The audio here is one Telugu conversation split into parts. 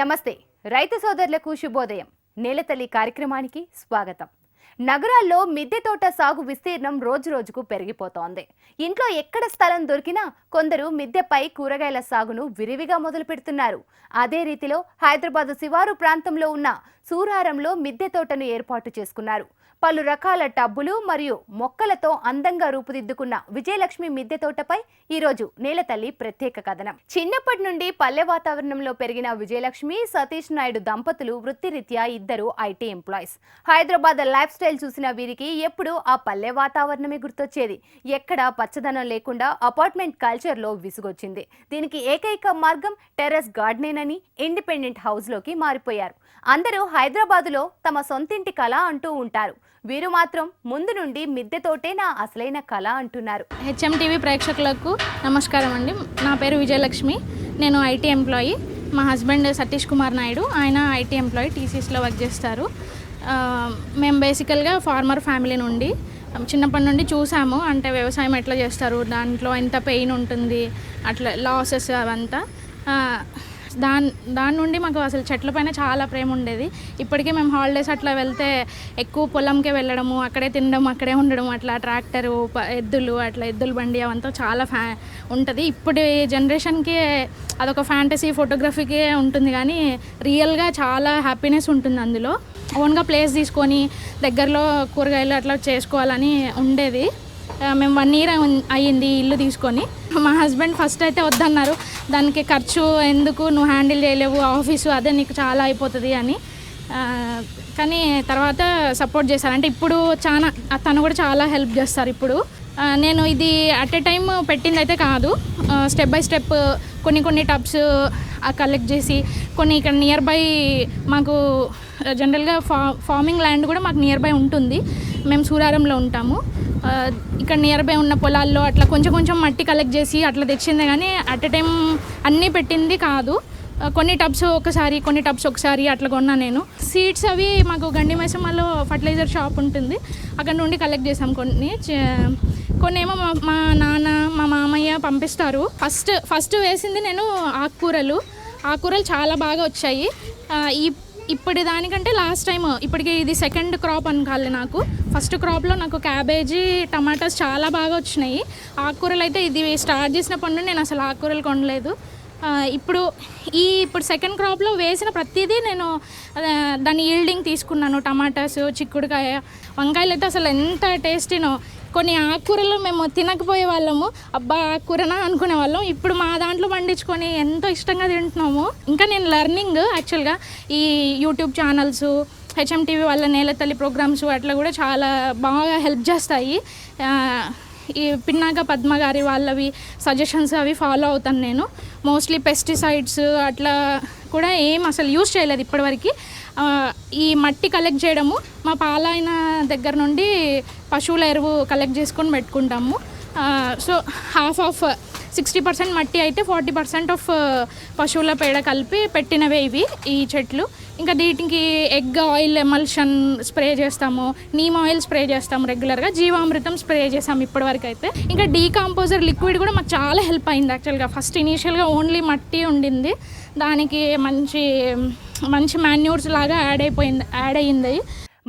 నమస్తే రైతు సోదరులకు శుభోదయం. నేలతల్లి కార్యక్రమానికి స్వాగతం. నగరాల్లో మిద్దె తోట సాగు విస్తీర్ణం రోజురోజుకు పెరిగిపోతోంది. ఇంట్లో ఎక్కడ స్థలం దొరికినా కొందరు మిద్దెపై కూరగాయల సాగును విరివిగా మొదలు పెడుతున్నారు. అదే రీతిలో హైదరాబాద్ శివారు ప్రాంతంలో ఉన్న సూరారంలో మిద్దె తోటను ఏర్పాటు చేసుకున్నారు. పలు రకాల టబ్బులు మరియు మొక్కలతో అందంగా రూపుదిద్దుకున్న విజయలక్ష్మి మిద్దె తోటపై ఈరోజు నేలతల్లి ప్రత్యేక కథనం. చిన్నప్పటి నుండి పల్లె వాతావరణంలో పెరిగిన విజయలక్ష్మి, సతీష్ నాయుడు దంపతులు వృత్తిరీత్యా ఇద్దరు IT employees. Hyderabad life style చూసిన వీరికి ఎప్పుడూ ఆ పల్లె వాతావరణమే గుర్తొచ్చేది. ఎక్కడ పచ్చదనం లేకుండా అపార్ట్మెంట్ కల్చర్లో విసుగొచ్చింది. దీనికి ఏకైక మార్గం టెర్రస్ గార్డెనేనని ఇండిపెండెంట్ హౌస్లోకి మారిపోయారు. అందరూ హైదరాబాదులో తమ సొంతింటి కళ అంటూ ఉంటారు. వీరు మాత్రం ముందు నుండి మిద్దె తోటే నా అసలైన కళ అంటున్నారు. హెచ్ఎంటీవీ ప్రేక్షకులకు నమస్కారం అండి. నా పేరు విజయలక్ష్మి. నేను ఐటీ ఎంప్లాయీ. మా హస్బెండ్ సతీష్ కుమార్ నాయుడు, ఆయన ఐటీ ఎంప్లాయీ, టీసీఎస్లో వర్క్ చేస్తారు. మేము బేసికల్గా ఫార్మర్ ఫ్యామిలీ నుండి చిన్నప్పటి నుండి చూసాము. అంటే వ్యవసాయం ఎట్లా చేస్తారు, దాంట్లో ఎంత పెయిన్ ఉంటుంది, అట్లా లాసెస్ అవంతా. దాని నుండి మాకు అసలు చెట్ల పైన చాలా ప్రేమ ఉండేది. ఇప్పటికే మేము హాలిడేస్ అట్లా వెళ్తే ఎక్కువ పొలంకే వెళ్ళడము, అక్కడే తినడం, అక్కడే ఉండడం, అట్లా ట్రాక్టరు, ఎద్దులు, అట్లా ఎద్దుల బండి అవంతా చాలా ఉంటుంది. ఇప్పుడు జనరేషన్కి అదొక ఫ్యాంటసీ ఫోటోగ్రఫీకే ఉంటుంది, కానీ రియల్గా చాలా హ్యాపీనెస్ ఉంటుంది అందులో. ఓన్గా ప్లేస్ తీసుకొని దగ్గరలో కూరగాయలు అట్లా చేసుకోవాలని ఉండేది. మేము 1 year అయ్యింది ఇల్లు తీసుకొని. మా హస్బెండ్ ఫస్ట్ అయితే వద్దన్నారు, దానికి ఖర్చు ఎందుకు, నువ్వు హ్యాండిల్ చేయలేవు, ఆఫీసు అదే నీకు చాలా అయిపోతుంది అని. కానీ తర్వాత సపోర్ట్ చేశారు. అంటే ఇప్పుడు తను కూడా చాలా హెల్ప్ చేస్తారు. ఇప్పుడు నేను ఇది అట్ ఏ టైం పెట్టింది అయితే కాదు, స్టెప్ బై స్టెప్ కొన్ని టబ్స్ కలెక్ట్ చేసి, కొన్ని ఇక్కడ నియర్ బై మాకు జనరల్గా ఫార్మింగ్ ల్యాండ్ కూడా మాకు నియర్ బై ఉంటుంది. మేము సూరారంలో ఉంటాము. ఇక్కడ నియర్ బై ఉన్న పొలాల్లో అట్లా కొంచెం మట్టి కలెక్ట్ చేసి అట్లా తెచ్చిందే, కానీ అట్ ఎ టైం అన్నీ పెట్టింది కాదు. కొన్ని టబ్స్ ఒకసారి అట్లా కొన్నా నేను. సీడ్స్ అవి మాకు గండి మైసమ్మలో ఫర్టిలైజర్ షాప్ ఉంటుంది, అక్కడ నుండి కలెక్ట్ చేసాం. కొన్ని ఏమో మా నాన్న, మా మామయ్య పంపిస్తారు. ఫస్ట్ వేసింది నేను ఆకుకూరలు చాలా బాగా వచ్చాయి. ఇప్పటి దానికంటే లాస్ట్ టైం, ఇప్పటికి ఇది సెకండ్ క్రాప్ అనుకోవాలి నాకు. ఫస్ట్ క్రాప్లో నాకు క్యాబేజీ, టమాటాస్ చాలా బాగా వచ్చినాయి. ఆకుకూరలు అయితే ఇది స్టార్ట్ చేసినప్పటి నుండి నేను అసలు ఆకుకూరలు కొనలేదు. ఇప్పుడు సెకండ్ క్రాప్లో వేసిన ప్రతిదీ నేను దాని ఈల్డింగ్ తీసుకున్నాను. టమాటాస్, చిక్కుడుకాయ, వంకాయలు అయితే అసలు ఎంత టేస్టీనో. కొన్ని ఆకుకూరలు మేము తినకపోయే వాళ్ళము, అబ్బా ఆకుకూరనా అనుకునే వాళ్ళం. ఇప్పుడు మా దాంట్లో పండించుకొని ఎంతో ఇష్టంగా తింటున్నాము. ఇంకా నేను లెర్నింగ్ యాక్చువల్గా ఈ యూట్యూబ్ ఛానల్స్, హెచ్ఎంటీవీ వాళ్ళ నేలతల్లి ప్రోగ్రామ్స్ అట్లా కూడా చాలా బాగా హెల్ప్ చేస్తాయి. ఈ పిన్నాక పద్మ గారి వాళ్ళవి సజెషన్స్ అవి ఫాలో అవుతాను నేను. మోస్ట్లీ పెస్టిసైడ్స్ అట్లా కూడా ఏం అసలు యూజ్ చేయలేదు ఇప్పటివరకు. ఈ మట్టి కలెక్ట్ చేయడము, మా పాలైన దగ్గర నుండి పశువుల ఎరువు కలెక్ట్ చేసుకొని పెట్టుకుంటాము. సో హాఫ్ ఆఫ్ 60% మట్టి అయితే 40% ఆఫ్ పశువుల పేడ కలిపి పెట్టినవే ఈ చెట్లు. ఇంకా దీనికి ఎగ్ ఆయిల్ ఎమల్షన్ స్ప్రే చేస్తాము, నీమ్ ఆయిల్ స్ప్రే చేస్తాము రెగ్యులర్గా, జీవామృతం స్ప్రే చేసాము ఇప్పటివరకు అయితే. ఇంకా డీకాంపోజర్ లిక్విడ్ కూడా మాకు చాలా హెల్ప్ అయింది యాక్చువల్గా. ఫస్ట్ ఇనీషియల్గా ఓన్లీ మట్టి ఉండింది, దానికి మంచి మాన్యూర్స్ లాగా యాడ్ అయ్యింది.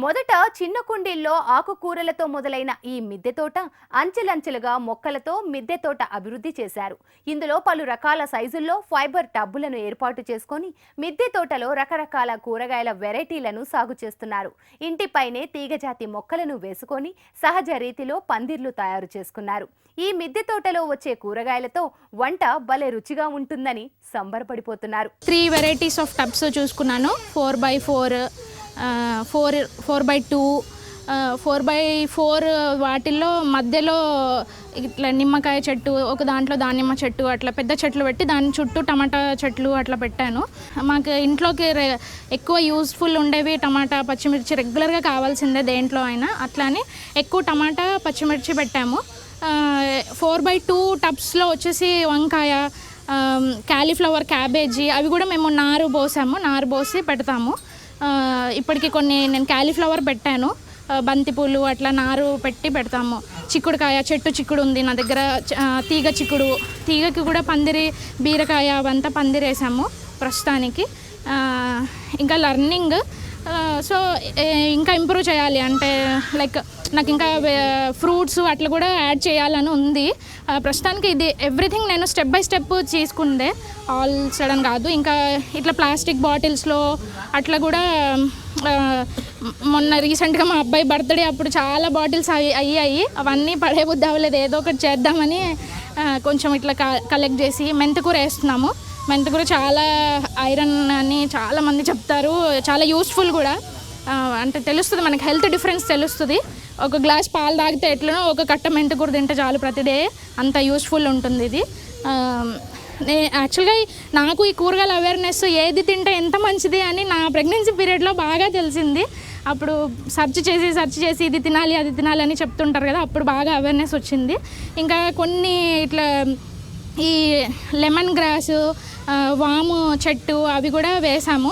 మొదట చిన్న కుండీల్లో ఆకుకూరలతో మొదలైన ఈ మిద్దె తోట అంచెలంచెలుగా మొక్కలతో మిద్దె తోట అభివృద్ధి చేశారు. ఇందులో పలు రకాల సైజుల్లో ఫైబర్ టబ్బులను ఏర్పాటు చేసుకొని మిద్దె తోటలో రకరకాల కూరగాయల వెరైటీలను సాగు చేస్తున్నారు. ఇంటిపైనే తీగజాతి మొక్కలను వేసుకొని సహజ రీతిలో పందిర్లు తయారు చేసుకున్నారు. ఈ మిద్దె తోటలో వచ్చే కూరగాయలతో వంట భలే రుచిగా ఉంటుందని సంబరపడిపోతున్నారు. 3 varieties ఆఫ్ టబ్స్ చూసుకున్నాను. 4x4, 4x2, 4x4. వాటిల్లో మధ్యలో ఇట్లా నిమ్మకాయ చెట్టు, ఒక దాంట్లో దానిమ్మ చెట్టు, అట్లా పెద్ద చెట్లు పెట్టి దాని చుట్టూ టమాటా చెట్లు అట్లా పెట్టాను. మాకు ఇంట్లోకి ఎక్కువ యూస్ఫుల్ ఉండేవి టమాటా, పచ్చిమిర్చి రెగ్యులర్గా కావాల్సిందే దేంట్లో అయినా. అట్లానే ఎక్కువ టమాటా, పచ్చిమిర్చి పెట్టాము. 4x2 టబ్స్లో వచ్చేసి వంకాయ, క్యాలీఫ్లవర్, క్యాబేజీ అవి కూడా మేము నారు పోసి పెడతాము. ఇప్పటికి కొన్ని నేను క్యాలీఫ్లవర్ పెట్టాను, బంతిపూలు అట్లా నారు పెట్టి పెడతాము. చిక్కుడుకాయ చెట్టు చిక్కుడు ఉంది నా దగ్గర, తీగకి కూడా పందిరి, బీరకాయ అవంతా పందిరేసాము ప్రస్తుతానికి. ఇంకా లర్నింగ్. సో ఇంకా ఇంప్రూవ్ చేయాలి, అంటే లైక్ నాకు ఇంకా ఫ్రూట్స్ అట్లా కూడా యాడ్ చేయాలని ఉంది. ప్రస్తుతానికి ఇది ఎవ్రీథింగ్ నేను స్టెప్ బై స్టెప్ తీసుకుందే, ఆల్ సడన్ కాదు. ఇంకా ఇట్లా ప్లాస్టిక్ బాటిల్స్లో అట్లా కూడా మొన్న రీసెంట్గా మా అబ్బాయి బర్త్డే అప్పుడు చాలా బాటిల్స్ అయ్యాయి, అవన్నీ పడే బుద్ధి అవ్వలేదు, ఏదో ఒకటి చేద్దామని కొంచెం ఇట్లా కలెక్ట్ చేసి మెంతికూర వేస్తున్నాము. మెంతికూర చాలా ఐరన్ అని చాలామంది చెప్తారు, చాలా యూస్ఫుల్ కూడా. అంటే తెలుస్తుంది మనకి, హెల్త్ డిఫరెన్స్ తెలుస్తుంది. ఒక గ్లాస్ పాలు తాగితే ఎట్లనో ఒక కట్ట మెంతికూర తింటే చాలు ప్రతిడే, అంత యూస్ఫుల్ ఉంటుంది ఇది. యాక్చువల్గా నాకు ఈ కూరగాయల అవేర్నెస్ ఏది తింటే ఎంత మంచిది అని నా ప్రెగ్నెన్సీ పీరియడ్లో బాగా తెలిసింది. అప్పుడు సెర్చ్ చేసి ఇది తినాలి అది తినాలి అని చెప్తుంటారు కదా, అప్పుడు బాగా అవేర్నెస్ వచ్చింది. ఇంకా కొన్ని ఇట్లా ఈ లెమన్ గ్రాసు, వాము చెట్టు అవి కూడా వేసాము.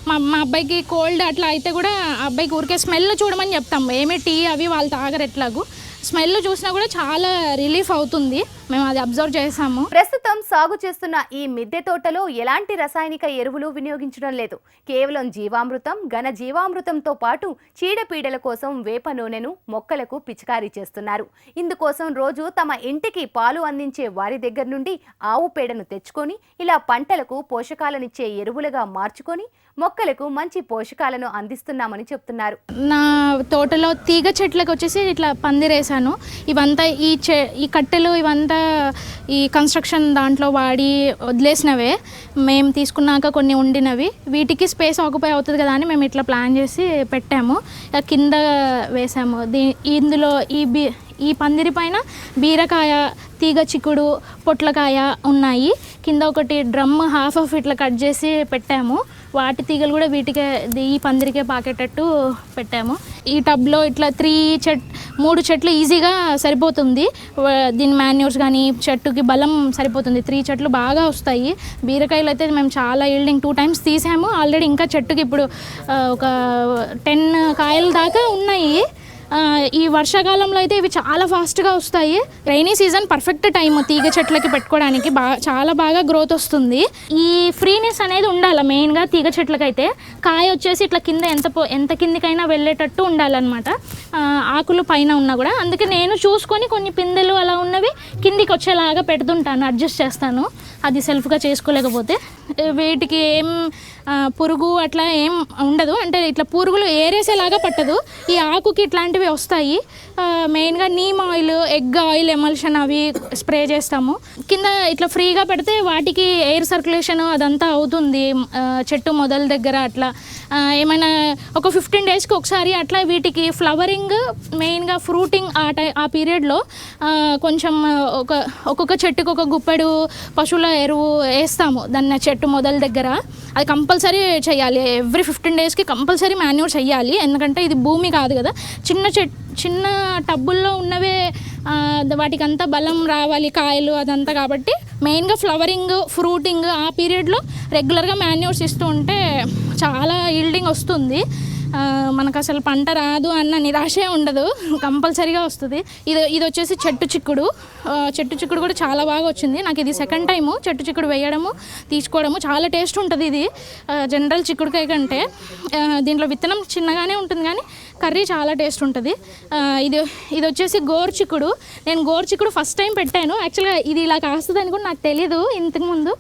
మా అబ్బాయికి కోల్డ్ అట్లా అయితే కూడా అబ్బాయికి ఊరికే స్మెల్ చూడమని చెప్తాము, ఏమి టీ అవి వాళ్ళు తాగరు, ఎట్లాగూ స్మెల్ చూసినా కూడా చాలా రిలీఫ్ అవుతుంది, మేము అది అబ్జర్వ్ చేసాము. ప్రస్తుతం సాగు చేస్తున్న ఈ మిద్దె తోటలో ఎలాంటి రసాయనిక ఎరువులు వినియోగించడం లేదు. కేవలం జీవామృతం, ఘన జీవామృతంతో పాటు చీడపీడల కోసం వేప నూనెను మొక్కలకు పిచికారీ చేస్తున్నారు. ఇందుకోసం రోజు తమ ఇంటికి పాలు అందించే వారి దగ్గర నుండి ఆవు పేడను తెచ్చుకొని ఇలా పంటలకు పోషకాలనిచ్చే ఎరువులుగా మార్చుకొని మొక్కలకు మంచి పోషకాలను అందిస్తున్నామని చెప్తున్నారు. నా తోటలో తీగ చెట్లకు వచ్చేసి ఇట్లా పందిరేసాను. ఇవంతా ఈ కట్టెలు ఇవంతా ఈ కన్స్ట్రక్షన్ దాంట్లో వాడి వదిలేసినవే, మేము తీసుకున్నాక కొన్ని ఉండినవి, వీటికి స్పేస్ ఆక్యుపై అవుతుంది కదా అని మేము ఇట్లా ప్లాన్ చేసి పెట్టాము. కింద వేసాము. ఇందులో ఈ పందిరి పైన బీరకాయ, తీగ చిక్కుడు, పొట్లకాయ ఉన్నాయి. కింద ఒకటి డ్రమ్ హాఫ్ ఇట్లా కట్ చేసి పెట్టాము. వాటి తీగలు కూడా ఈ పందిరికే పాకేటట్టు పెట్టాము. ఈ టబ్లో ఇట్లా 3 చెట్లు ఈజీగా సరిపోతుంది. దీని మాన్యూర్స్ కానీ చెట్టుకి బలం సరిపోతుంది. 3 చెట్లు బాగా వస్తాయి. బీరకాయలు అయితే మేము చాలా ఈల్డింగ్ 2 times తీసాము ఆల్రెడీ. ఇంకా చెట్టుకి ఇప్పుడు ఒక 10 కాయల దాకా ఉన్నాయి. ఈ వర్షాకాలంలో అయితే ఇవి చాలా ఫాస్ట్గా వస్తాయి. రైనీ సీజన్ పర్ఫెక్ట్ టైం తీగ చెట్లకి పెట్టుకోవడానికి, చాలా బాగా గ్రోత్ వస్తుంది. ఈ ఫ్రీనెస్ అనేది ఉండాలి మెయిన్గా తీగ చెట్లకైతే. కాయ వచ్చేసి ఇట్లా కింద ఎంత కిందికైనా వెళ్ళేటట్టు ఉండాలన్నమాట, ఆకులు పైన ఉన్నా కూడా. అందుకే నేను చూసుకొని కొన్ని పిందెలు అలా ఉన్నవి కిందికి వచ్చేలాగా పెడుతుంటాను, అడ్జస్ట్ చేస్తాను, అది సెల్ఫ్గా చేసుకోలేకపోతే. వీటికి ఏం పురుగు అట్లా ఏం ఉండదు, అంటే ఇట్లా పురుగులు ఏరేసేలాగా పట్టదు. ఈ ఆకుకి ఇట్లాంటివి వస్తాయి. మెయిన్గా neem oil, egg oil emulsion అవి స్ప్రే చేస్తాము. కింద ఇట్లా ఫ్రీగా పెడితే వాటికి ఎయిర్ సర్క్యులేషన్ అదంతా అవుతుంది చెట్టు మొదల దగ్గర. అట్లా ఏమైనా ఒక 15 daysకి ఒకసారి అట్లా వీటికి ఫ్లవరింగ్, మెయిన్గా ఫ్రూటింగ్ ఆ పీరియడ్లో కొంచెం ఒక్కొక్క చెట్టుకు ఒక గుప్పెడు పశువుల ఎరువు వేస్తాము దాన్ని చెట్టు మొదల దగ్గర. అది కంపల్సరీ చేయాలి. ఎవ్రీ 15 daysకి కంపల్సరీ మాన్యూర్ చేయాలి. ఎందుకంటే ఇది భూమి కాదు కదా, చిన్న టబ్బుల్లో ఉన్నవే, వాటికి అంతా బలం రావాలి, కాయలు అదంతా. కాబట్టి మెయిన్గా ఫ్లవరింగ్, ఫ్రూటింగ్ ఆ పీరియడ్లో రెగ్యులర్గా మాన్యూర్స్ ఇస్తూ ఉంటే చాలా ఈల్డింగ్ వస్తుంది. మనకు అసలు పంట రాదు అన్న నిరాశే ఉండదు, కంపల్సరీగా వస్తుంది. ఇది వచ్చేసి చెట్టు చిక్కుడు కూడా చాలా బాగా వచ్చింది. నాకు ఇది 2nd time చెట్టు చిక్కుడు వేయడము, తీసుకోవడము. చాలా టేస్ట్ ఉంటుంది ఇది జనరల్ చిక్కుడుకాయ కంటే. దీంట్లో విత్తనం చిన్నగానే ఉంటుంది కానీ కర్రీ చాలా టేస్ట్ ఉంటుంది. ఇది వచ్చేసి గోరుచిక్కుడు. నేను గోరుచిక్కుడు ఫస్ట్ టైం పెట్టాను. యాక్చువల్గా ఇది ఇలా కాస్తుందని కూడా నాకు తెలీదు ఇంతకుముందు.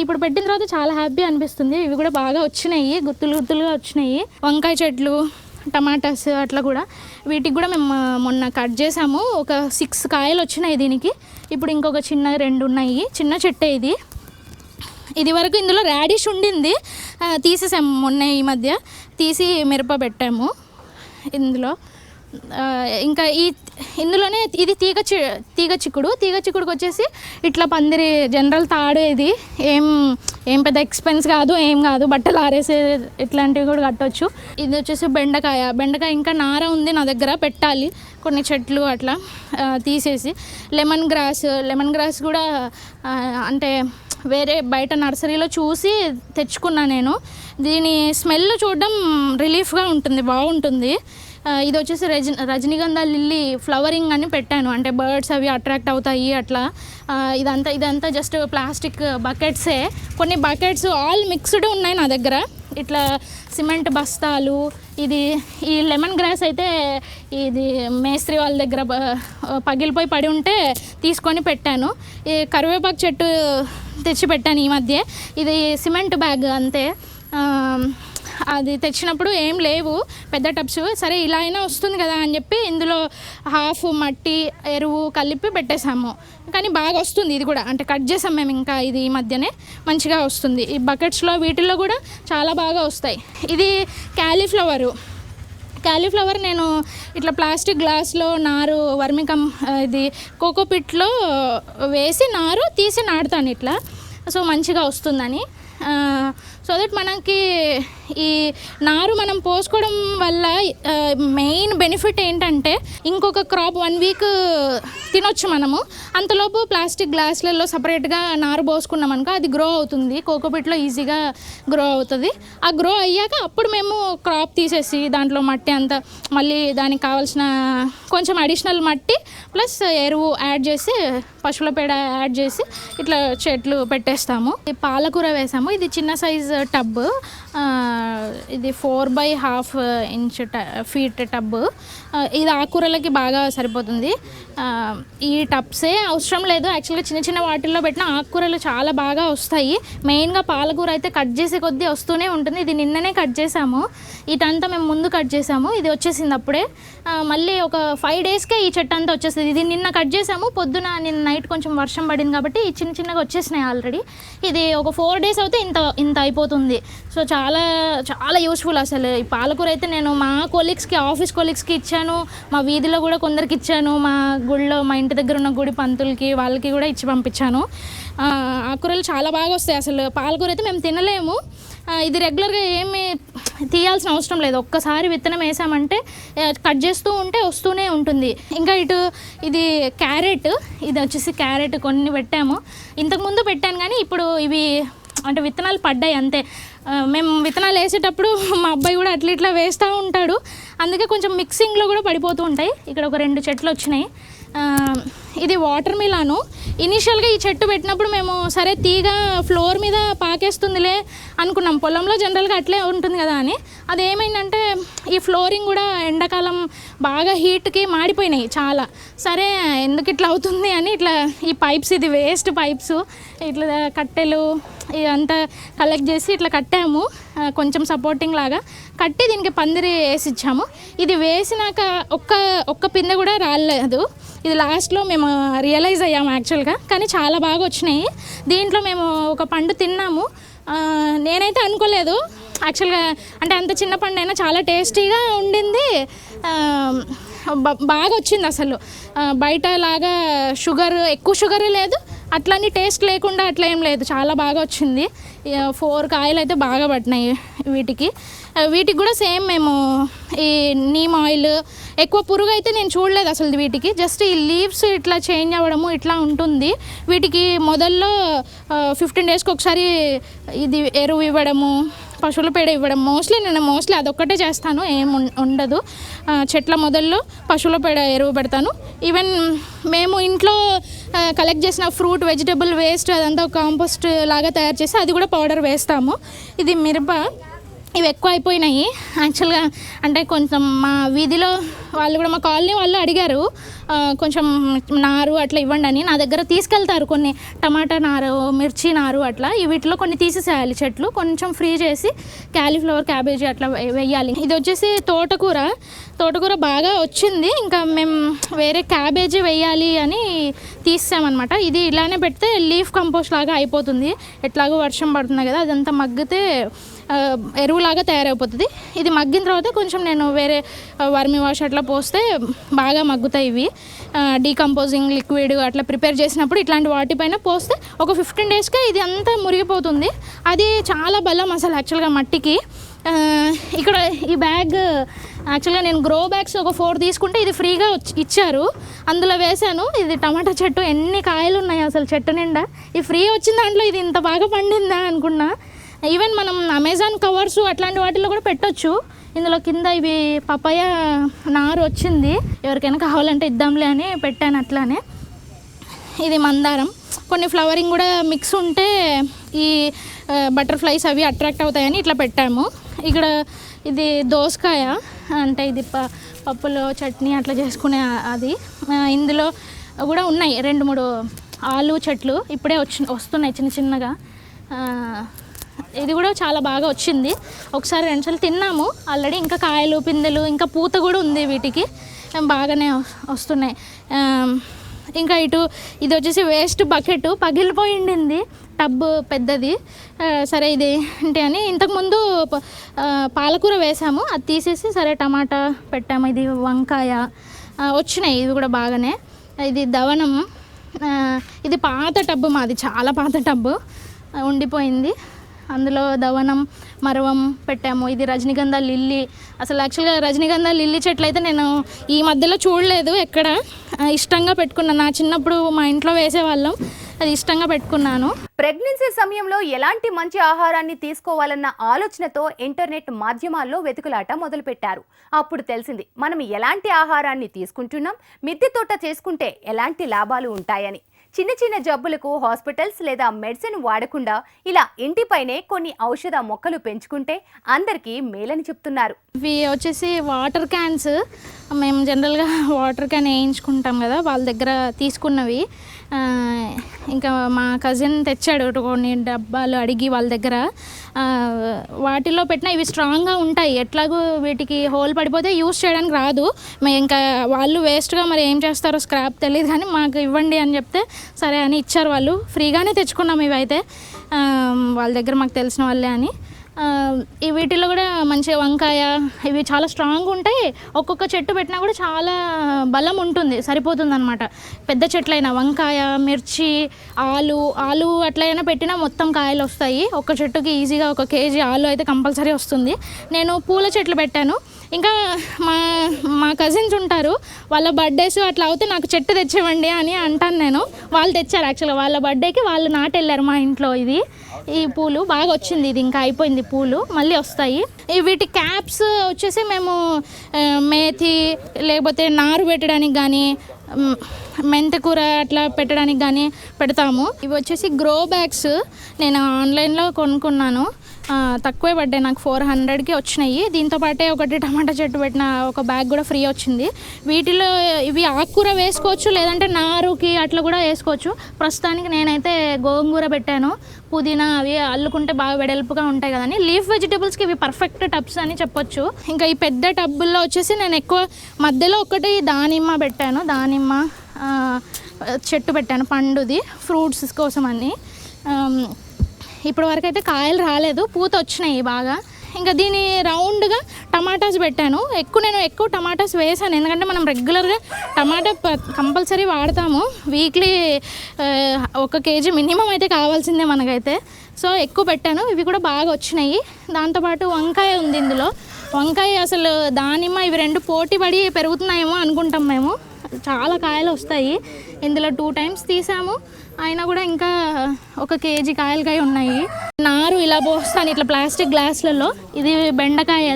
ఇప్పుడు పెట్టిన తర్వాత చాలా హ్యాపీ అనిపిస్తుంది. ఇవి కూడా బాగా వచ్చినాయి, గుత్తులుగా వచ్చినాయి. వంకాయ చెట్లు, టమాటాస్ అట్లా కూడా. వీటికి కూడా మేము మొన్న కట్ చేసాము. ఒక 6 కాయలు వచ్చినాయి దీనికి. ఇప్పుడు ఇంకొక 2 ఉన్నాయి. చిన్న చెట్టే ఇది వరకు ఇందులో రాడిష్ ఉండింది, తీసేసాము మొన్న ఈ మధ్య. తీసి మిరప పెట్టాము ఇందులో. ఇంకా ఇందులోనే ఇది తీగ చిక్కుడుకి వచ్చేసి ఇట్లా పందిరి జనరల్ తాడు. ఇది ఏం పెద్ద ఎక్స్పెన్స్ కాదు, ఏం కాదు, బట్టలు ఆరేసే ఇట్లాంటివి కూడా కట్టవచ్చు. ఇది వచ్చేసి బెండకాయ ఇంకా నార ఉంది నా దగ్గర, పెట్టాలి కొన్ని చెట్లు అట్లా తీసేసి. లెమన్ గ్రాస్ కూడా అంటే వేరే బయట నర్సరీలో చూసి తెచ్చుకున్నా నేను. దీని స్మెల్ చూడడం రిలీఫ్గా ఉంటుంది, బాగుంటుంది. ఇది వచ్చేసి రజనీగంధ లిల్లీ ఫ్లవరింగ్ అని పెట్టాను, అంటే బర్డ్స్ అవి అట్రాక్ట్ అవుతాయి అట్లా. ఇదంతా జస్ట్ ప్లాస్టిక్ బకెట్సే, కొన్ని బకెట్స్ ఆల్ మిక్స్డ్ ఉన్నాయి నా దగ్గర. ఇట్లా సిమెంట్ బస్తాలు, ఈ లెమన్ గ్రాస్ అయితే ఇది మేస్త్రి వాళ్ళ దగ్గర పగిలిపోయి పడి ఉంటే తీసుకొని పెట్టాను. ఈ కరివేపాకు చెట్టు తెచ్చి పెట్టాను ఈ మధ్య. ఇది సిమెంట్ బ్యాగ్ అంతే, అది తెచ్చినప్పుడు ఏం లేవు పెద్ద టబ్స్. సరే ఇలా అయినా వస్తుంది కదా అని చెప్పి ఇందులో హాఫ్ మట్టి ఎరువు కలిపి పెట్టేసాము. కానీ బాగా వస్తుంది ఇది కూడా, అంటే కట్ చేసాం మేము ఇంకా ఇది ఈ మధ్యనే, మంచిగా వస్తుంది. ఈ బకెట్స్లో వీటిల్లో కూడా చాలా బాగా వస్తాయి. ఇది క్యాలీఫ్లవర్ నేను ఇట్లా ప్లాస్టిక్ గ్లాస్లో నారు ఇది కోకోపిట్లో వేసి నారు తీసి నాటుతాను ఇట్లా, సో మంచిగా వస్తుందని. సో దట్ మనకి ఈ నారు మనం పోసుకోవడం వల్ల మెయిన్ బెనిఫిట్ ఏంటంటే ఇంకొక క్రాప్ 1 వీక్ తినొచ్చు మనము. అంతలోపు ప్లాస్టిక్ గ్లాసులలో సపరేట్గా నారు పోసుకున్నాం అనుకో అది గ్రో అవుతుంది, కోకోపిట్లో ఈజీగా గ్రో అవుతుంది. ఆ గ్రో అయ్యాక అప్పుడు మేము క్రాప్ తీసేసి దాంట్లో మట్టి అంతా మళ్ళీ దానికి కావాల్సిన కొంచెం అడిషనల్ మట్టి ప్లస్ ఎరువు యాడ్ చేసి, పశువుల పేడ యాడ్ చేసి ఇట్లా చెట్లు పెట్టేస్తాము. ఈ పాలకూర వేసాము, ఇది చిన్న సైజ్ టబ్, ఇది 4x1/2 ఇంచ్ ఫీట్ టబ్. ఇది ఆకుకూరలకి బాగా సరిపోతుంది. ఈ టబ్సే అవసరం లేదు యాక్చువల్గా, చిన్న చిన్న వాటిల్లో పెట్టిన ఆకుకూరలు చాలా బాగా వస్తాయి. మెయిన్గా పాలకూర అయితే కట్ చేసే కొద్దీ వస్తూనే ఉంటుంది. ఇది నిన్ననే కట్ చేసాము, ఇదంతా మేము ముందు కట్ చేసాము, ఇది వచ్చేసింది అప్పుడే. మళ్ళీ ఒక 5 డేస్కే ఈ చెట్టు అంతా వచ్చేసింది. ఇది నిన్న కట్ చేసాము, నిన్న నైట్ కొంచెం వర్షం పడింది కాబట్టి చిన్నగా వచ్చేసినాయి ఆల్రెడీ. ఇది ఒక 4 డేస్ అయితే ఇంత అయిపోతుంది. సో చాలా చాలా యూస్ఫుల్ అసలు ఈ పాలకూర అయితే. నేను మా కొలీగ్స్కి, ఆఫీస్ కొలీగ్స్కి ఇచ్చాను, మా వీధిలో కూడా కొందరికి ఇచ్చాను, మా గుళ్ళో మా ఇంటి దగ్గర ఉన్న గుడి పంతులకి వాళ్ళకి కూడా ఇచ్చి పంపించాను. ఆకుకూరలు చాలా బాగా వస్తాయి అసలు. పాలకూర అయితే మేము తినలేము, ఇది రెగ్యులర్గా ఏమి తీయాల్సిన అవసరం లేదు, ఒక్కసారి విత్తనం వేసామంటే కట్ చేస్తూ ఉంటే వస్తూనే ఉంటుంది. ఇంకా ఇది క్యారెట్, ఇది వచ్చేసి క్యారెట్ కొన్ని పెట్టాము, ఇంతకుముందు పెట్టాను కానీ ఇప్పుడు ఇవి అంటే విత్తనాలు పడ్డాయి అంతే. మేము విత్తనాలు వేసేటప్పుడు మా అబ్బాయి కూడా ఇట్లా వేస్తూ ఉంటాడు, అందుకే కొంచెం మిక్సింగ్లో కూడా పడిపోతూ ఉంటాయి. ఇక్కడ ఒక 2 చెట్లు వచ్చినాయి. ఇది వాటర్ మిలాను. ఇనీషియల్గా ఈ చెట్టు పెట్టినప్పుడు మేము సరే తీగ ఫ్లోర్ మీద పాకేస్తుందిలే అనుకున్నాం, పొలంలో జనరల్గా అట్లే ఉంటుంది కదా అని. అది ఏమైందంటే ఈ ఫ్లోరింగ్ కూడా ఎండాకాలం బాగా హీట్కి మాడిపోయినాయి చాలా. సరే ఎందుకు ఇట్లా అవుతుంది అని ఇట్లా ఈ పైప్స్, ఇది వేస్ట్ పైప్స్, ఇట్లా కట్టెలు ఇదంతా కలెక్ట్ చేసి ఇట్లా కట్టాము, కొంచెం సపోర్టింగ్ లాగా కట్టి దీనికి పందిరి వేసి ఇచ్చాము. ఇది వేసినాక ఒక్క పిందె కూడా రాలేదు. ఇది లాస్ట్లో మేము రియలైజ్ అయ్యాము యాక్చువల్గా, కానీ చాలా బాగా వచ్చినాయి. దీంట్లో మేము ఒక పండు తిన్నాము, నేనైతే అనుకోలేదు యాక్చువల్గా, అంటే అంత చిన్న పండు అయినా చాలా టేస్టీగా ఉండింది, బాగా వచ్చింది అసలు. బయట లాగా ఎక్కువ షుగర్ లేదు, అట్లని టేస్ట్ లేకుండా అట్లా ఏం లేదు, చాలా బాగా వచ్చింది. 4 కాయలు అయితే బాగా పట్టినాయి వీటికి కూడా సేమ్ మేము ఈ నీమ్ ఆయిల్, ఎక్కువ పురుగు అయితే నేను చూడలేదు అసలు వీటికి, జస్ట్ ఈ లీవ్స్ ఇట్లా చేంజ్ అవ్వడము ఇట్లా ఉంటుంది. వీటికి మొదల్లో 15 డేస్కి ఒకసారి ఇది ఎరువు ఇవ్వడము, పశువుల పేడ ఇవ్వడం, మోస్ట్లీ అదొక్కటే చేస్తాను, ఏం ఉండదు. చెట్ల మొదల్లో పశువుల పేడ ఎరువు పెడతాను. ఈవెన్ మేము ఇంట్లో కలెక్ట్ చేసిన ఫ్రూట్ వెజిటబుల్ వేస్ట్ అదంతా ఒక కాంపోస్ట్ లాగా తయారు చేసి అది కూడా పౌడర్ వేస్తాము. ఇది మిరప, ఇవి ఎక్కువ అయిపోయినాయి యాక్చువల్గా, అంటే కొంచెం మా వీధిలో వాళ్ళు కూడా, మా కాలనీ వాళ్ళు అడిగారు కొంచెం నారు అట్లా ఇవ్వండి అని. నా దగ్గర తీసుకెళ్తారు కొన్ని టమాటా నారు, మిర్చి నారు అట్లా, వీటిలో కొన్ని తీసేసేయాలి చెట్లు, కొంచెం ఫ్రీ చేసి క్యాలీఫ్లవర్, క్యాబేజీ అట్లా వేయాలి. ఇది వచ్చేసి తోటకూర బాగా వచ్చింది, ఇంకా మేము వేరే క్యాబేజీ వేయాలి అని తీసామన్నమాట. ఇది ఇలానే పెడితే లీఫ్ కంపోస్ట్ లాగా అయిపోతుంది, ఎట్లాగో వర్షం పడుతుంది కదా, అదంతా మగ్గితే ఎరువులాగా తయారైపోతుంది. ఇది మగ్గిన తర్వాత కొంచెం నేను వేరే వర్మి వాష్ అట్లా పోస్తే బాగా మగ్గుతాయి ఇవి. డీకంపోజింగ్ లిక్విడ్ అట్లా ప్రిపేర్ చేసినప్పుడు ఇట్లాంటి వాటిపైన పోస్తే ఒక 15 డేస్కే ఇది అంతా మురిగిపోతుంది. అది చాలా బలం అసలు యాక్చువల్గా మట్టికి. ఇక్కడ ఈ బ్యాగ్ యాక్చువల్గా నేను గ్రో బ్యాగ్స్ ఒక 4 తీసుకుంటే ఇది ఫ్రీగా ఇచ్చారు, అందులో వేశాను. ఇది టమాటా చెట్టు, ఎన్ని కాయలు ఉన్నాయి అసలు చెట్టు నిండా. ఈ ఫ్రీ వచ్చిన దాంట్లో ఇది ఇంత బాగా పండిందా అనుకున్నా. ఈవెన్ మనం అమెజాన్ కవర్స్ అట్లాంటి వాటిల్లో కూడా పెట్టొచ్చు. ఇందులో కింద ఇవి పపాయ నారు వచ్చింది, ఎవరికైనా కావాలంటే ఇద్దాంలే అని పెట్టాను. అట్లానే ఇది మందారం, కొన్ని ఫ్లవరింగ్ కూడా మిక్స్ ఉంటే ఈ బటర్ఫ్లైస్ అవి అట్రాక్ట్ అవుతాయని ఇట్లా పెట్టాము. ఇక్కడ ఇది దోసకాయ, అంటే ఇది పప్పులో చట్నీ అట్లా చేసుకునే అది. ఇందులో కూడా ఉన్నాయి 2-3 ఆలు చెట్లు ఇప్పుడే వస్తున్నాయి చిన్న చిన్నగా. ఇది కూడా చాలా బాగా వచ్చింది, ఒకసారి 2 సార్లు తిన్నాము ఆల్రెడీ. ఇంకా కాయలు పిందెలు ఇంకా పూత కూడా ఉంది, వీటికి బాగానే వస్తున్నాయి. ఇంకా ఇటు ఇది వచ్చేసి వేస్ట్ బకెట్ పగిలిపోయింది, టబ్ పెద్దది. సరే ఇది ఏంటి అని ఇంతకుముందు పాలకూర వేసాము, అది తీసేసి సరే టమాటా పెట్టాము. ఇది వంకాయ వచ్చినాయి, ఇవి కూడా బాగానే. ఇది దవనం, ఇది పాత టబ్బు మాది, చాలా పాత టబ్బు ఉండిపోయింది, అందులో దవనం మరవం పెట్టాము. ఇది రజనీగంధ లిల్లీ, అసలు యాక్చువల్గా రజనీగంధ లిల్లీ చెట్లు అయితే నేను ఈ మధ్యలో చూడలేదు ఎక్కడ. ఇష్టంగా పెట్టుకున్నాను, నా చిన్నప్పుడు మా ఇంట్లో వేసేవాళ్ళం, అది ఇష్టంగా పెట్టుకున్నాను. ప్రెగ్నెన్సీ సమయంలో ఎలాంటి మంచి ఆహారాన్ని తీసుకోవాలన్న ఆలోచనతో ఇంటర్నెట్ మాధ్యమాల్లో వెతుకులాట మొదలుపెట్టారు. అప్పుడు తెలిసింది మనం ఎలాంటి ఆహారాన్ని తీసుకుంటున్నాం, మిద్దె తోట చేసుకుంటే ఎలాంటి లాభాలు ఉంటాయని. చిన్న చిన్న జబ్బులకు హాస్పిటల్స్ లేదా మెడిసిన్ వాడకుండా ఇలా ఇంటిపైనే కొన్ని ఔషధ మొక్కలు పెంచుకుంటే అందరికీ మేలని చెప్తున్నారు. ఇవి వచ్చేసి వాటర్ క్యాన్స్, మేము జనరల్గా వాటర్ క్యాన్ వేయించుకుంటాం కదా, వాళ్ళ దగ్గర తీసుకున్నవి. ఇంకా మా కజిన్ తెచ్చాడు కొన్ని డబ్బాలు అడిగి వాళ్ళ దగ్గర. వాటిలో పెట్టిన ఇవి స్ట్రాంగ్గా ఉంటాయి, ఎట్లాగో వీటికి హోల్ పడిపోతే యూస్ చేయడానికి రాదు. ఇంకా వాళ్ళు వేస్ట్గా మరి ఏం చేస్తారో స్క్రాప్ తెలియదు, కానీ మాకు ఇవ్వండి అని చెప్తే సరే అని ఇచ్చారు వాళ్ళు. ఫ్రీగానే తెచ్చుకున్నాం ఇవైతే, వాళ్ళ దగ్గర మాకు తెలిసిన వాళ్ళే అని. ఈ వీటిలో కూడా మంచిగా వంకాయ ఇవి చాలా స్ట్రాంగ్ ఉంటాయి, ఒక్కొక్క చెట్టు పెట్టినా కూడా చాలా బలం ఉంటుంది, సరిపోతుంది అనమాట. పెద్ద చెట్లైనా వంకాయ, మిర్చి, ఆలు అట్లయినా పెట్టినా మొత్తం కాయలు వస్తాయి. ఒక్క చెట్టుకి ఈజీగా 1 కేజీ ఆలు అయితే కంపల్సరీ వస్తుంది. నేను పూల చెట్లు పెట్టాను. ఇంకా మా కజిన్స్ ఉంటారు, వాళ్ళ బర్త్డేస్ అట్లా అవుతే నాకు చెట్టు తెచ్చివ్వండి అని అంటాను నేను. వాళ్ళు తెచ్చారు యాక్చువల్గా, వాళ్ళ బర్త్డేకి వాళ్ళు నాటెళ్ళారు మా ఇంట్లో. ఈ పూలు బాగా వచ్చింది, ఇది ఇంకా అయిపోయింది పూలు, మళ్ళీ వస్తాయి. వీటి క్యాప్స్ వచ్చేసి మేము మేథి లేకపోతే నారు పెట్టడానికి కానీ మెంతికూర అట్లా పెట్టడానికి కానీ పెడతాము. ఇవి వచ్చేసి గ్రో బ్యాగ్స్, నేను ఆన్లైన్లో కొనుక్కున్నాను, తక్కువే పడ్డాయి నాకు, 400కి వచ్చినాయి. దీంతోపాటే ఒకటి టమాటా చెట్టు పెట్టిన ఒక బ్యాగ్ కూడా ఫ్రీ వచ్చింది. వీటిలో ఇవి ఆకుకూర వేసుకోవచ్చు, లేదంటే నారుకి అట్లా కూడా వేసుకోవచ్చు. ప్రస్తుతానికి నేనైతే గోంగూర పెట్టాను, పుదీనా అవి అల్లుకుంటే బాగా వెడల్పుగా ఉంటాయి కదని. లీఫ్ వెజిటేబుల్స్కి ఇవి పర్ఫెక్ట్ టబ్స్ అని చెప్పొచ్చు. ఇంకా ఈ పెద్ద టబ్బుల్లో వచ్చేసి నేను ఎక్కువ మధ్యలో ఒకటి దానిమ్మ పెట్టాను, దానిమ్మ చెట్టు పెట్టాను పండుది, ఫ్రూట్స్ కోసం అని. ఇప్పటి వరకు అయితే కాయలు రాలేదు, పూత వచ్చినాయి బాగా. ఇంకా దీని రౌండ్గా టమాటాస్ పెట్టాను. నేను ఎక్కువ టమాటాస్ వేసాను, ఎందుకంటే మనం రెగ్యులర్గా టమాటా కంపల్సరీ వాడతాము. వీక్లీ 1 కేజీ మినిమం అయితే కావాల్సిందే మనకైతే. సో ఎక్కువ పెట్టాను, ఇవి కూడా బాగా వచ్చినాయి. దాంతోపాటు వంకాయ ఉంది ఇందులో. వంకాయ అసలు దానిమ్మ ఇవి 2 పోటీ పడి పెరుగుతున్నాయేమో అనుకుంటాం మేము, చాలా కాయలు వస్తాయి. ఇందులో 2 టైమ్స్ తీసాము, అయినా కూడా ఇంకా 1 కేజీ కాయలకాయ ఉన్నాయి. నారు ఇలా పోస్తాను ఇట్లా ప్లాస్టిక్ గ్లాసులలో. ఇది బెండకాయ,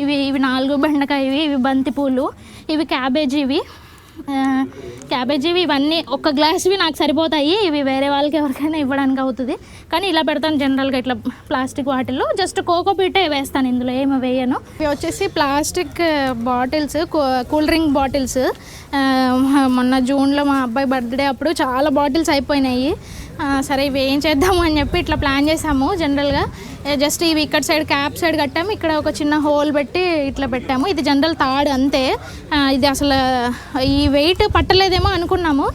ఇవి 4 బెండకాయవి, ఇవి బంతి పూలు, ఇవి క్యాబేజీవి. ఇవన్నీ 1 గ్లాసువి నాకు సరిపోతాయి, ఇవి వేరే వాళ్ళకి ఎవరికైనా ఇవ్వడానికి అవుతుంది. కానీ ఇలా పెడతాను జనరల్గా ఇట్లా ప్లాస్టిక్ వాటిల్లో. జస్ట్ కోకోపీటే వేస్తాను, ఇందులో ఏమి వేయను. ఇవి వచ్చేసి plastic bottles, cool drink bottles. మొన్న జూన్లో మా అబ్బాయి బర్త్డే అప్పుడు చాలా బాటిల్స్ అయిపోయినాయి. సరే ఇవి ఏం చేద్దాము అని చెప్పి ఇట్లా ప్లాన్ చేసాము. జనరల్గా జస్ట్ ఇవి ఇక్కడ సైడ్ క్యాప్ సైడ్ కట్టాము, ఇక్కడ ఒక చిన్న హోల్ పెట్టి ఇట్లా పెట్టాము. ఇది జనరల్ తాడు అంతే, ఇది అసలు ఈ వెయిట్ పట్టలేదేమో అనుకున్నాము,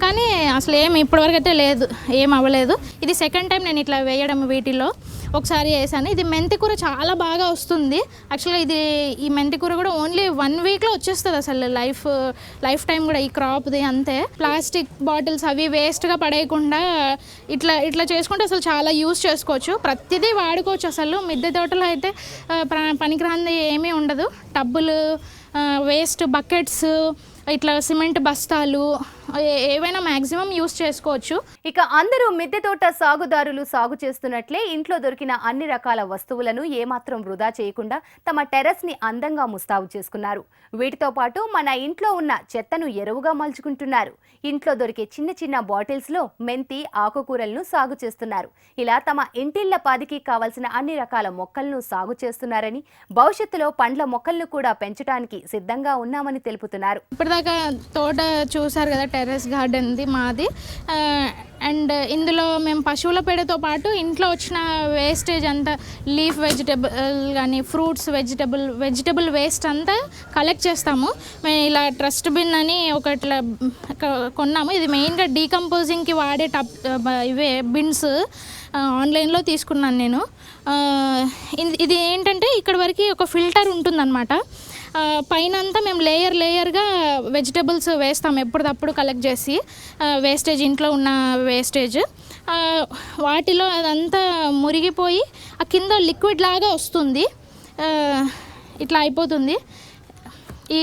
కానీ అసలు ఇప్పటివరకు అయితే లేదు, ఏం అవ్వలేదు. ఇది సెకండ్ టైం నేను ఇట్లా వేయడం వీటిల్లో. ఒకసారి వేసాను. ఇది మెంతికూర చాలా బాగా వస్తుంది యాక్చువల్గా. ఈ మెంతికూర కూడా ఓన్లీ 1 వీక్లో వచ్చేస్తుంది అసలు, లైఫ్ టైం కూడా ఈ క్రాప్ది అంతే. ప్లాస్టిక్ బాటిల్స్ అవి వేస్ట్గా పడేయకుండా ఇట్లా చేసుకుంటే అసలు చాలా యూస్ చేసుకోవచ్చు, ప్రతిదీ వాడుకోవచ్చు అసలు. మిద్దె తోటలో అయితే పనికిరాంది ఏమీ ఉండదు. టబ్బులు, వేస్ట్ బకెట్స్, ఇట్లా సిమెంట్ బస్తాలు ఏవైనా మ్యాక్సిమం యూస్ చేసుకోవచ్చు. ఇక అందరూ మిద్దె తోట సాగుదారులు సాగు చేస్తున్నట్లే ఇంట్లో దొరికిన అన్ని రకాల వస్తువులను ఏమాత్రం వృధా చేయకుండా తమ టెర్రస్ ని అందంగా ముస్తాబు చేసుకున్నారు. వీటితో పాటు మన ఇంట్లో ఉన్న చెత్తను ఎరువుగా మలుచుకుంటున్నారు. ఇంట్లో దొరికే చిన్న చిన్న బాటిల్స్ లో మెంతి, ఆకుకూరలను సాగు చేస్తున్నారు. ఇలా తమ ఇంటిళ్ల పాదికి కావాల్సిన అన్ని రకాల మొక్కలను సాగు చేస్తున్నారని, భవిష్యత్తులో పండ్ల మొక్కలను కూడా పెంచడానికి సిద్ధంగా ఉన్నామని తెలుపుతున్నారు. ఇప్పటిదాకా తోట చూసారు కదా, టెర్రస్ గార్డెన్ది మాది. అండ్ ఇందులో మేము పశువుల పేడతో పాటు ఇంట్లో వచ్చిన వేస్టేజ్ అంతా, లీఫ్ వెజిటబుల్ కానీ ఫ్రూట్స్, వెజిటబుల్ వేస్ట్ అంతా కలెక్ట్ చేస్తాము. మేము ఇలా ట్రస్ట్ బిన్ అని ఒకట్లా కొన్నాము. ఇది మెయిన్గా డీకంపోజింగ్కి వాడే ఇవే బిన్స్ ఆన్లైన్లో తీసుకున్నాను నేను. ఇది ఏంటంటే ఇక్కడ వరకు ఒక ఫిల్టర్ ఉంటుందన్నమాట. పైన అంతా మేము లేయర్గా వెజిటబుల్స్ వేస్తాము ఎప్పటికప్పుడు కలెక్ట్ చేసి, వేస్టేజ్, ఇంట్లో ఉన్న వేస్టేజ్. వాటిలో అదంతా మురిగిపోయి ఆ కింద లిక్విడ్ లాగా వస్తుంది, ఇట్లా అయిపోతుంది.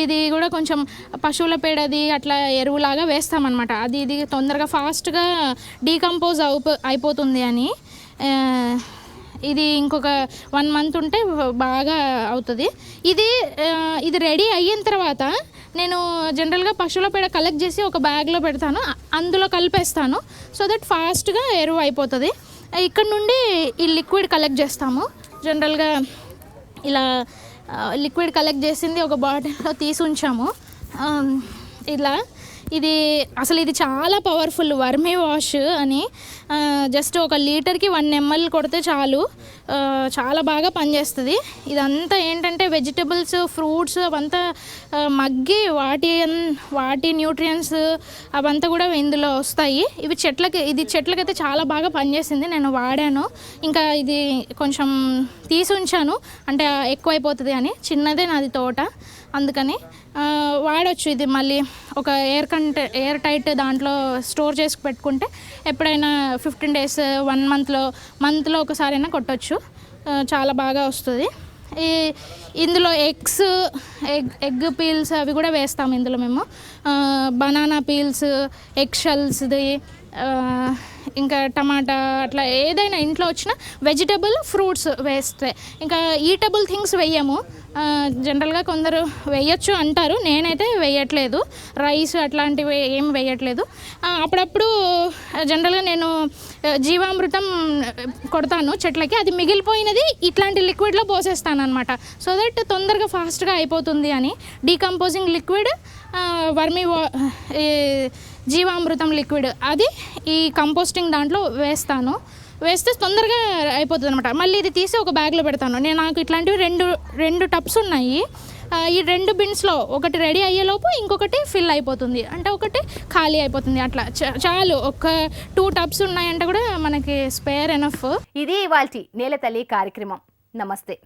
ఇది కూడా కొంచెం పశువుల పేడది అట్లా ఎరువులాగా వేస్తామన్నమాట. ఇది తొందరగా ఫాస్ట్గా డీకంపోజ్ అయిపోతుంది అని. ఇది ఇంకొక 1 మంత్ ఉంటే బాగా అవుతుంది. ఇది రెడీ అయిన తర్వాత నేను జనరల్గా పశువుల పేడ కలెక్ట్ చేసి ఒక బ్యాగ్లో పెడతాను, అందులో కలిపేస్తాను. సో దట్ ఫాస్ట్గా ఎరువు అయిపోతుంది. ఇక్కడ నుండి ఈ లిక్విడ్ కలెక్ట్ చేస్తాము. జనరల్గా ఇలా లిక్విడ్ కలెక్ట్ చేసింది ఒక బాటిల్లో తీసి ఉంచాము. ఇది చాలా పవర్ఫుల్ వర్మీ వాష్ అని. జస్ట్ 1 లీటర్కి 1 ml కొడితే చాలు, చాలా బాగా పనిచేస్తుంది. ఇదంతా ఏంటంటే వెజిటబుల్స్, ఫ్రూట్స్ అవంతా మగ్గి వాటి న్యూట్రియంట్స్ అవంతా కూడా ఇందులో వస్తాయి. ఇది చెట్లకైతే చాలా బాగా పనిచేసింది, నేను వాడాను. ఇంకా ఇది కొంచెం తీసి ఉంచాను, అంటే ఎక్కువైపోతుంది అని. చిన్నదే నాది తోట, అందుకని వాడచ్చు. ఇది మళ్ళీ ఒక ఎయిర్ టైట్ దాంట్లో స్టోర్ చేసి పెట్టుకుంటే ఎప్పుడైనా 15 days, 1 మంత్లో ఒకసారైనా కొట్టచ్చు. చాలా బాగా వస్తుంది. ఇందులో ఎగ్ పీల్స్ అవి కూడా వేస్తాము ఇందులో మేము. బనానా పీల్స్, ఎగ్ షెల్స్ది, ఇంకా టమాటా, అట్లా ఏదైనా ఇంట్లో వచ్చిన వెజిటబుల్, ఫ్రూట్స్ వేస్తే. ఇంకా ఈటబుల్ థింగ్స్ వేయము. జనరల్గా కొందరు వేయచ్చు అంటారు, నేనైతే వేయట్లేదు. రైస్ అట్లాంటివి ఏం వేయట్లేదు. అప్పుడప్పుడు జనరల్గా నేను జీవామృతం కొడతాను చెట్లకి, అది మిగిలిపోయినది ఇట్లాంటి లిక్విడ్లో పోసేస్తాను అనమాట. సో దట్ తొందరగా ఫాస్ట్గా అయిపోతుంది అని. డీకంపోజింగ్ లిక్విడ్, జీవామృతం లిక్విడ్, అది ఈ కంపోస్టింగ్ దాంట్లో వేస్తే తొందరగా అయిపోతుంది అనమాట. మళ్ళీ ఇది తీసి ఒక బ్యాగ్లో పెడతాను. నాకు ఇట్లాంటివి రెండు టబ్స్ ఉన్నాయి. ఈ 2 బిన్స్లో ఒకటి రెడీ అయ్యేలోపు ఇంకొకటి ఫిల్ అయిపోతుంది, అంటే ఒకటి ఖాళీ అయిపోతుంది. అట్లా చాలు. ఒక 2 టబ్స్ ఉన్నాయంటే కూడా మనకి స్పేర్ ఎనఫ్. ఇది ఇవాల్టి నేల తల్లి కార్యక్రమం. నమస్తే.